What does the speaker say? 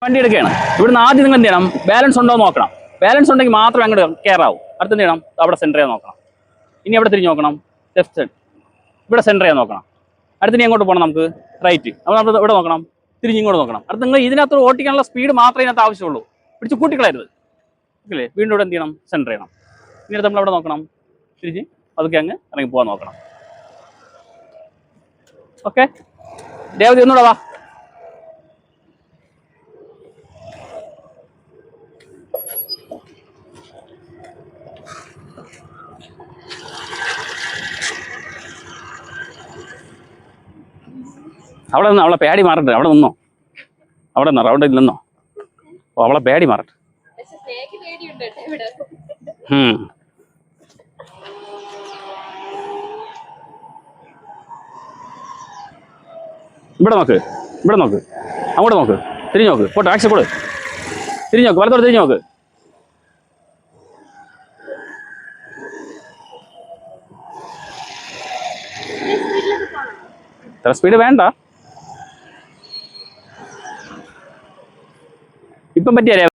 വണ്ടി എടുക്കുകയാണ്. ഇവിടുന്ന് ആദ്യം നിങ്ങൾ എന്ത് ചെയ്യണം, ബാലൻസ് ഉണ്ടോ എന്ന് നോക്കണം. ബാലൻസ് ഉണ്ടെങ്കിൽ മാത്രമേ അങ്ങോട്ട് കയറാവും. അടുത്ത് എന്ത് ചെയ്യണം, അവിടെ സെൻറ്റർ ചെയ്യാൻ നോക്കണം. ഇനി എവിടെ തിരിഞ്ഞ് നോക്കണം, ലെഫ്റ്റ് സൈഡ് ഇവിടെ സെൻറ്റർ ചെയ്യാൻ നോക്കണം. അടുത്ത് ഇനി എങ്ങോട്ട് പോകണം, നമുക്ക് റൈറ്റ്. അപ്പോൾ നമ്മൾ ഇവിടെ നോക്കണം, തിരിഞ്ഞ് ഇങ്ങോട്ട് നോക്കണം. അടുത്ത് നിങ്ങൾ ഇതിനകത്ത് ഓട്ടിക്കാനുള്ള സ്പീഡ് മാത്രമേ ഇതിനകത്ത് ആവശ്യമുള്ളൂ. പിടിച്ച് കൂട്ടിക്കളയരുത്. ഓക്കെ, വീണ്ടും ഇവിടെ എന്ത് ചെയ്യണം, സെൻറ്റർ ചെയ്യണം. ഇനി നമ്മൾ അവിടെ നോക്കണം, തിരിഞ്ഞ് അതൊക്കെ അങ്ങ് ഇറങ്ങി പോകാൻ നോക്കണം. ഓക്കെ, രേവതി ഒന്നുകൂടെ വാ. അവിടെ നിന്ന് അവളെ പേടി മാറട്ടെ. അവിടെ നിന്നോ, അവിടെ നിന്നോ, റൗണ്ടിൽ നിന്നോ. ഓ, അവളെ പേടി മാറട്ടെ. ഇവിടെ നോക്ക്, ഇവിടെ നോക്ക്, അങ്ങോട്ട് നോക്ക്, തിരിഞ്ഞു നോക്ക്. പോട്ടെ, ആക്ഷൻ കൊടു. തിരിഞ്ഞു നോക്ക്, വലത്തോട്ട് തിരിഞ്ഞു നോക്ക്. ഇത്ര സ്പീഡ് വേണ്ട. ഇപ്പം പറ്റിയാലേ